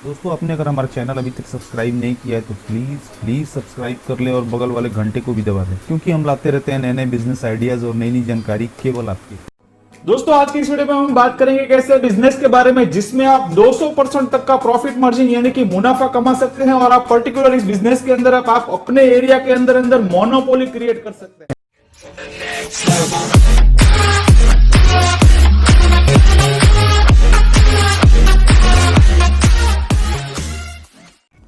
दोस्तों, आपने अगर हमारा चैनल अभी तक सब्सक्राइब नहीं किया है तो प्लीज़ सब्सक्राइब कर ले और बगल वाले घंटे को भी दबा दें, क्योंकि हम लाते रहते हैं नए नए बिजनेस आइडियाज़ और नई नई जानकारी केवल आपकी। दोस्तों, आज की इस वीडियो में हम बात करेंगे कैसे बिजनेस के बारे में जिसमें आप 200% तक का प्रॉफिट मार्जिन यानी कि मुनाफा कमा सकते हैं और आप पर्टिकुलर इस बिजनेस के अंदर आप अपने एरिया के अंदर अंदर मोनोपोली क्रिएट कर सकते हैं।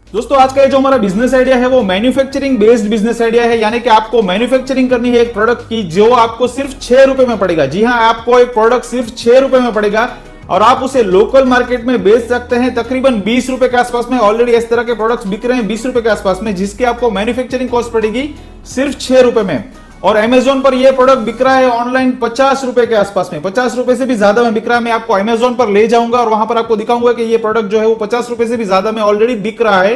दोस्तों, आज का जो हमारा बिजनेस आइडिया है वो मैन्युफैक्चरिंग बेस्ड बिजनेस आइडिया है, यानी कि आपको मैन्युफैक्चरिंग करनी है एक प्रोडक्ट की जो आपको सिर्फ 6 रुपए में पड़ेगा। जी हाँ, आपको एक प्रोडक्ट सिर्फ 6 रुपए में पड़ेगा और आप उसे लोकल मार्केट में बेच सकते हैं तकरीबन 20 रुपए के आसपास में। ऑलरेडी इस तरह के प्रोडक्ट्स बिक रहे हैं 20 रुपए के आसपास में, जिसकी आपको मैन्युफैक्चरिंग कॉस्ट पड़ेगी सिर्फ 6 रुपए में। और अमेजोन पर यह प्रोडक्ट बिक रहा है ऑनलाइन 50 रुपए के आसपास में, 50 रुपए से भी ज्यादा में बिक रहा है। मैं आपको अमेजोन पर ले जाऊंगा और वहां पर आपको दिखाऊंगा कि ये प्रोडक्ट जो है वो 50 रुपए से भी ज्यादा में ऑलरेडी बिक रहा है,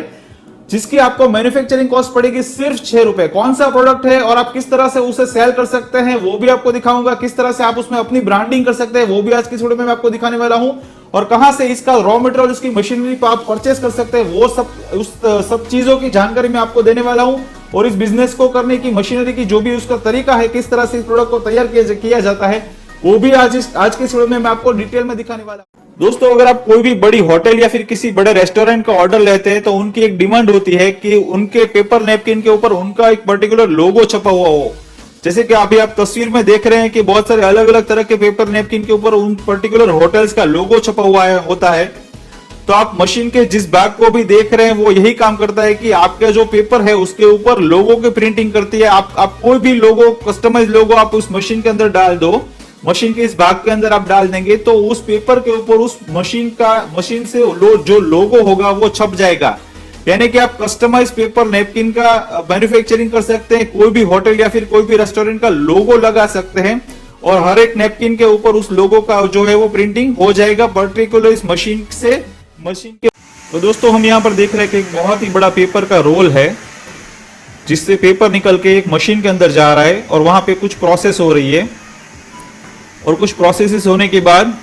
जिसकी आपको मैन्युफैक्चरिंग कॉस्ट पड़ेगी सिर्फ 6 रुपए। कौन सा प्रोडक्ट है और आप किस तरह से उसे सेल कर सकते हैं वो भी आपको दिखाऊंगा। किस तरह से आप उसमें अपनी ब्रांडिंग कर सकते हैं वो भी आज की वीडियो में मैं आपको दिखाने वाला हूं। और कहां से इसका रॉ मटेरियल, उसकी मशीनरी पर आप परचेस कर सकते हैं वो सब चीजों की जानकारी मैं आपको देने वाला हूं। और इस बिजनेस को करने की मशीनरी की जो भी उसका तरीका है, किस तरह से इस प्रोडक्ट को तैयार किया जाता है, वो भी आज के वीडियो में मैं आपको डिटेल में दिखाने वाला हूं। दोस्तों, अगर आप कोई भी बड़ी होटल या फिर किसी बड़े रेस्टोरेंट का ऑर्डर लेते हैं तो उनकी एक डिमांड होती है कि उनके पेपर नैपकिन के ऊपर उनका एक पर्टिकुलर लोगो छपा हुआ हो। जैसे कि अभी आप तस्वीर में देख रहे हैं कि बहुत सारे अलग अलग तरह के पेपर नैपकिन के ऊपर उन पर्टिकुलर होटल्स का लोगो छपा हुआ होता है। तो आप मशीन के जिस बैग को भी देख रहे हैं वो यही काम करता है कि आपका जो पेपर है उसके ऊपर लोगो की प्रिंटिंग करती है। आप कोई भी लोगो, कस्टमाइज लोगो आप उस मशीन के अंदर डाल दो, मशीन के इस भाग के अंदर आप डाल देंगे तो उस पेपर के ऊपर उस मशीन से जो लोगो होगा वो छप जाएगा। यानी कि आप कस्टमाइज पेपर नैपकिन का मैन्युफैक्चरिंग कर सकते हैं, कोई भी होटल या फिर कोई भी रेस्टोरेंट का लोगो लगा सकते हैं और हर एक नैपकिन के ऊपर उस लोगो का जो है वो प्रिंटिंग हो जाएगा पर्टिकुलर इस मशीन के। तो दोस्तों, हम यहाँ पर देख रहे हैं कि एक बहुत ही बड़ा पेपर का रोल है जिससे पेपर निकल के एक मशीन के अंदर जा रहा है और वहां पे कुछ प्रोसेस हो रही है। और कुछ प्रोसेसेस होने के बाद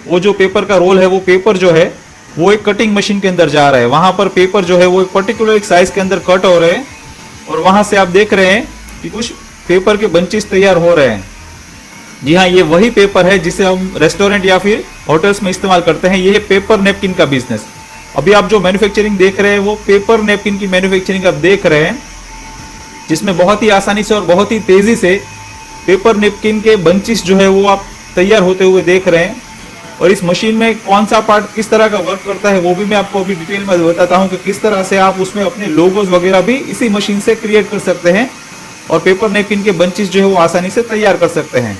वो जो पेपर का रोल है वो पेपर जो है वो एक कटिंग मशीन के अंदर जा रहा है। वहां पर पेपर जो है वो एक पर्टिकुलर एक साइज के अंदर कट हो रहे हैं और वहां से आप देख रहे हैं कि कुछ पेपर के बंचेस तैयार हो रहे हैं। जी हाँ, ये वही पेपर है जिसे हम रेस्टोरेंट या फिर होटल्स में इस्तेमाल करते हैं। ये पेपर नैपकिन का बिजनेस। अभी आप जो मैन्युफैक्चरिंग देख रहे हैं वो पेपर नैपकिन की मैन्युफैक्चरिंग आप देख रहे हैं, जिसमें बहुत ही आसानी से और बहुत ही तेजी से पेपर नैपकिन के बंचेस जो है वो आप तैयार होते हुए देख रहे हैं। और इस मशीन में कौन सा पार्ट किस तरह का वर्क करता है वो भी मैं आपको अभी डिटेल में बताता हूं कि किस तरह से आप उसमें अपने लोगोस वगैरह भी इसी मशीन से क्रिएट कर सकते हैं और पेपर नैपकिन के बंचेस जो है वो आसानी से तैयार कर सकते हैं।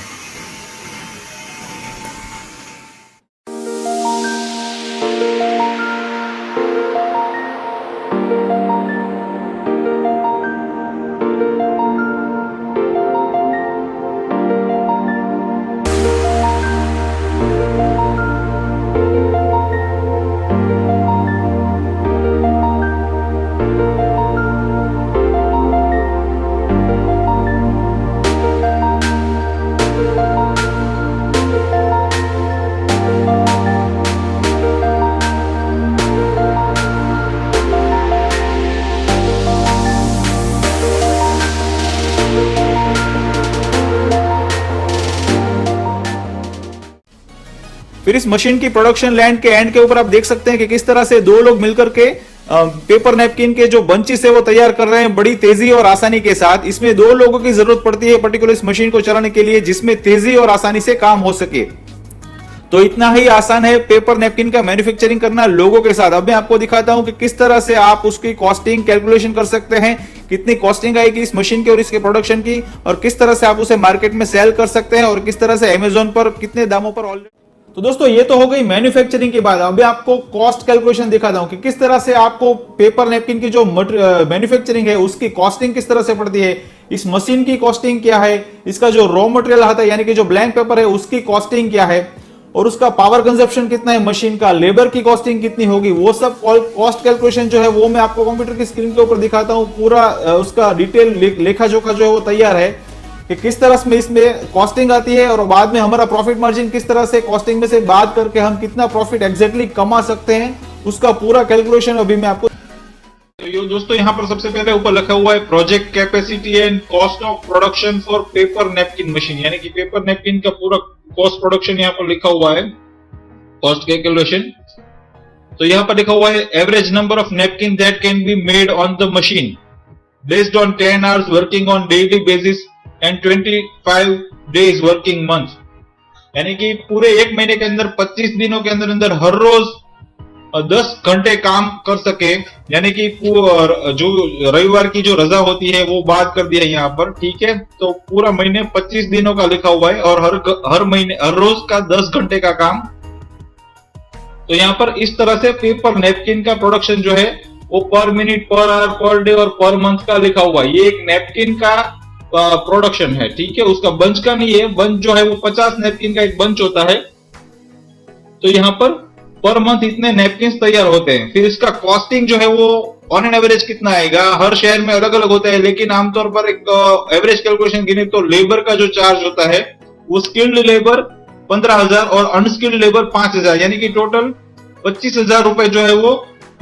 फिर इस मशीन की प्रोडक्शन लैंड के एंड के ऊपर आप देख सकते हैं कि किस तरह से दो लोग मिलकर के पेपर नैपकिन के जो बंचेस है वो तैयार कर रहे हैं बड़ी तेजी और आसानी के साथ। इसमें दो लोगों की जरूरत पड़ती है पर्टिकुलर इस मशीन को चलाने के लिए, जिसमें तेजी और आसानी से काम हो सके। तो इतना ही आसान है पेपर नैपकिन का मैन्युफैक्चरिंग करना लोगों के साथ। अब मैं आपको दिखाता हूं कि किस तरह से आप उसकी कॉस्टिंग कैलकुलेशन कर सकते हैं, कितनी कॉस्टिंग आएगी इस मशीन की और इसके प्रोडक्शन की, और किस तरह से आप उसे मार्केट में सेल कर सकते हैं और किस तरह से अमेजोन पर कितने दामों पर ऑलरेडी। तो दोस्तों, ये तो हो गई मैन्युफैक्चरिंग की बात। अभी आपको कॉस्ट कैलकुलेशन दिखाता हूं कि किस तरह से आपको पेपर नैपकिन की जो मैन्युफैक्चरिंग है उसकी कॉस्टिंग किस तरह से पड़ती है, इस मशीन की कॉस्टिंग क्या है, इसका जो रॉ मटेरियल आता है यानी कि जो ब्लैंक पेपर है उसकी कॉस्टिंग क्या है, और उसका पावर कंजप्शन कितना है मशीन का, लेबर की कॉस्टिंग कितनी होगी, वो सब कॉस्ट कैलकुलेशन जो है वो मैं आपको कंप्यूटर की स्क्रीन के ऊपर दिखाता हूं। पूरा उसका डिटेल लेखा जोखा जो है वो तैयार है कि किस तरह से इसमें कॉस्टिंग आती है और बाद में हमारा प्रॉफिट मार्जिन किस तरह से कॉस्टिंग में से बात करके हम कितना प्रॉफिट एग्जैक्टली कमा सकते हैं उसका पूरा कैलकुलेशन अभी मैं आपको तो दोस्तों यहाँ पर सबसे पहले ऊपर लिखा हुआ है project capacity and cost of production for paper napkin machine, यानी कि पेपर नैपकिन का पूरा कॉस्ट प्रोडक्शन यहाँ पर लिखा हुआ है, कॉस्ट कैलकुलेशन। तो यहाँ पर लिखा हुआ है average number of napkin that can be made on the machine based on 10 hours working on daily basis and 25 days working month, यानी कि पूरे एक महीने के अंदर 25 दिनों के अंदर अंदर हर रोज 10 घंटे काम कर सके, यानी कि जो रविवार की जो रजा होती है वो बात कर दिया यहाँ पर, ठीक है। तो पूरा महीने 25 दिनों का लिखा हुआ है और हर महीने हर रोज का 10 घंटे का काम। तो यहाँ पर इस तरह से पेपर नैपकिन का प्रोडक्शन जो है वो पर minute, per hour, per day और पर मंथ का लिखा हुआ है। ये एक नैपकिन का प्रोडक्शन है, ठीक है, उसका बंच का नहीं है। बंच जो है वो 50 नैपकिन का एक बंच होता है। तो यहाँ पर मंथ इतने नैपकिन तैयार होते हैं। फिर इसका कॉस्टिंग जो है वो ऑन एन एवरेज कितना आएगा, हर शहर में अलग अलग होता है, लेकिन आमतौर पर एक एवरेज कैलकुलेशन गिने तो लेबर का जो चार्ज होता है वो स्किल्ड लेबर 15,000 और अनस्किल्ड लेबर 5,000, यानी कि टोटल 25,000 रुपए जो है वो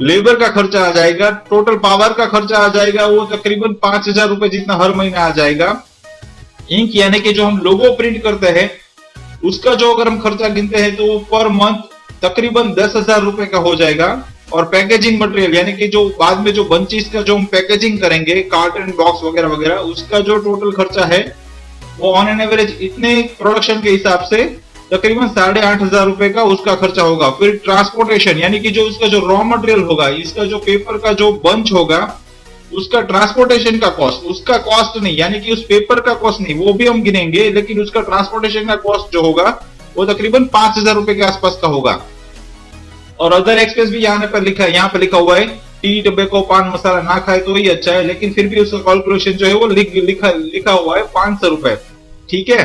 लेबर का खर्चा आ जाएगा। टोटल पावर का खर्चा आ जाएगा वो तकरीबन 5,000 रुपए जितना हर महीने आ जाएगा। इंक यानी कि जो हम लोगो प्रिंट करते हैं उसका जो अगर हम खर्चा गिनते हैं तो वो पर मंथ तकरीबन 10,000 रुपए का हो जाएगा। और पैकेजिंग मटेरियल यानी कि जो बाद में जो बंचेस का जो हम पैकेजिंग करेंगे, कार्टन बॉक्स वगैरह वगैरह, उसका जो टोटल खर्चा है वो ऑन एन एवरेज इतने प्रोडक्शन के हिसाब से तकरीबन 8,500 रुपए का उसका खर्चा होगा। फिर ट्रांसपोर्टेशन यानी कि जो उसका जो रॉ मटेरियल होगा, इसका जो पेपर का जो बंच होगा उसका ट्रांसपोर्टेशन का कॉस्ट, उसका कॉस्ट नहीं, यानी कि उस पेपर का कॉस्ट नहीं, वो भी हम गिनेंगे, लेकिन उसका ट्रांसपोर्टेशन का कॉस्ट जो होगा वो तकरीबन 5,000 रुपए के आसपास का होगा। और अदर एक्सपेंस भी यहाँ पर लिखा हुआ है टी, टबैको, पान मसाला ना खाए तो ही अच्छा है, लेकिन फिर भी उसका कैलकुलेशन जो है वो लिखा हुआ है 500 रुपए, ठीक है,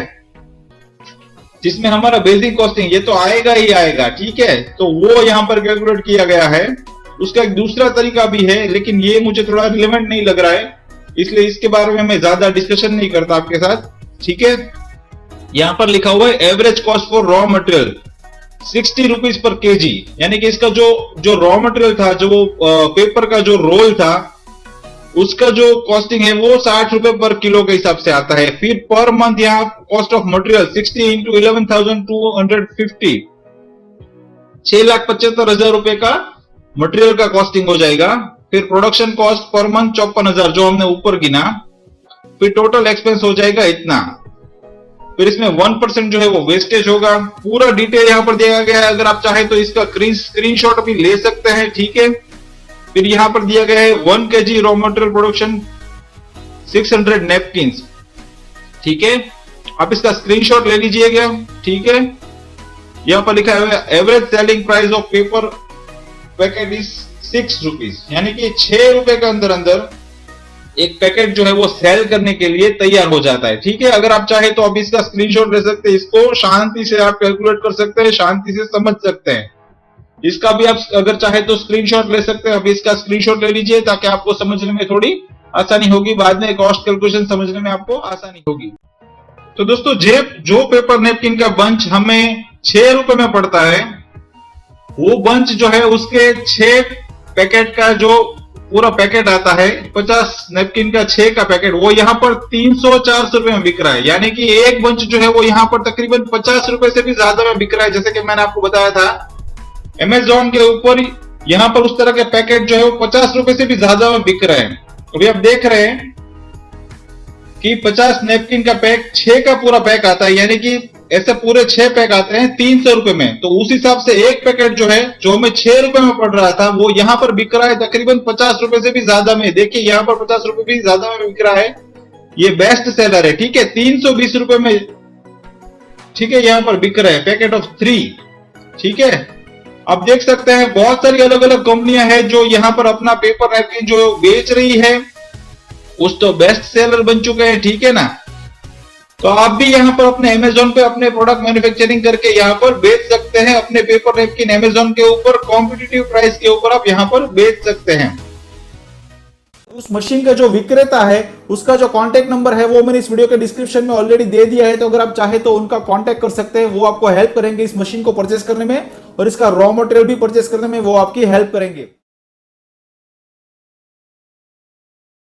जिसमें हमारा बेसिक कॉस्टिंग ये तो आएगा ही आएगा, ठीक है। तो वो यहाँ पर कैलकुलेट किया गया है। उसका एक दूसरा तरीका भी है, लेकिन ये मुझे थोड़ा रिलेवेंट नहीं लग रहा है, इसलिए इसके बारे में मैं ज्यादा डिस्कशन नहीं करता आपके साथ, ठीक है। यहाँ पर लिखा हुआ है average cost for raw material 60 rupees per KG, यानी कि इसका जो रॉ मटेरियल था, जो पेपर का जो रोल था, उसका जो कॉस्टिंग है वो 60 रुपए पर किलो के हिसाब से आता है। फिर पर मंथ यहाँ कॉस्ट ऑफ मटेरियल 60 इंटू 11,250, 6,75,000 रुपए का मटेरियल का कॉस्टिंग हो जाएगा। फिर प्रोडक्शन कॉस्ट पर मंथ 54,000 जो हमने ऊपर गिना। फिर टोटल एक्सपेंस हो जाएगा इतना। फिर इसमें 1% जो है वो वेस्टेज होगा। पूरा डिटेल यहाँ पर दिया गया है, अगर आप चाहे तो इसका स्क्रीनशॉट भी ले सकते हैं, ठीक है। फिर यहाँ पर दिया गया है 1 kg raw material production 600 napkins, ठीक है, आप इसका स्क्रीनशॉट ले लीजिएगा, ठीक है। यहाँ पर लिखा है average selling price of paper packet is 6 rupees, यानी कि 6 रुपए के अंदर अंदर एक पैकेट जो है वो सेल करने के लिए तैयार हो जाता है, ठीक है। अगर आप चाहे तो अब इसका स्क्रीनशॉट ले सकते हैं, इसको शांति से आप कैलकुलेट कर सकते हैं, शांति से समझ सकते हैं। इसका भी आप अगर चाहे तो स्क्रीनशॉट ले सकते हैं। अभी इसका स्क्रीनशॉट ले लीजिए ताकि आपको समझने में थोड़ी आसानी होगी, बाद में कॉस्ट कैलकुलेशन समझने में आपको आसानी होगी। तो दोस्तों जो पेपर नैपकिन का बंच हमें 6 रुपए में पड़ता है, वो बंच जो है उसके 6 पैकेट का जो पूरा पैकेट आता है, 50 नैपकिन का 6 का पैकेट, वो यहाँ पर 300-400 रुपए में बिक रहा है, यानी कि एक बंच जो है वो यहाँ पर तकरीबन 50 रुपए से भी ज्यादा में बिक रहा है। जैसे कि मैंने आपको बताया था अमेज़न के ऊपर यहाँ पर उस तरह के पैकेट जो है वो 50 रुपए से भी ज्यादा में बिक रहे हैं। अभी आप देख रहे हैं कि 50 नैपकिन का पैक 6 का पूरा पैक आता है, यानी कि ऐसे पूरे 6 पैक आते हैं 300 रुपए में। तो उस हिसाब से एक पैकेट जो है जो हमें 6 रुपए में पड़ रहा था वो यहाँ पर बिक रहा है तकरीबन 50 रुपए से भी ज्यादा में। देखिए यहाँ पर 50 रुपए भी ज्यादा में बिक रहा है, ये बेस्ट सेलर है, ठीक है। 320 रुपए में, ठीक है, यहाँ पर बिक रहा है पैकेट ऑफ 3, ठीक है। आप देख सकते हैं बहुत सारी अलग अलग कंपनियां हैं जो यहाँ पर अपना पेपर नैपकिन जो बेच रही है, कुछ तो बेस्ट सेलर बन चुके हैं, ठीक है ना। तो आप भी यहाँ पर अपने अमेज़न पे अपने प्रोडक्ट मैन्युफैक्चरिंग करके यहाँ पर बेच सकते हैं। अपने पेपर नैपकिन अमेज़न के ऊपर कॉम्पिटिटिव प्राइस के ऊपर आप यहाँ पर बेच सकते हैं। उस मशीन का जो विक्रेता है उसका जो कांटेक्ट नंबर है वो मैंने इस वीडियो के डिस्क्रिप्शन में ऑलरेडी दे दिया है, तो अगर आप चाहे तो उनका कांटेक्ट कर सकते हैं। वो आपको हेल्प करेंगे इस मशीन को परचेस करने में और इसका रॉ मटेरियल भी परचेस करने में वो आपकी हेल्प करेंगे।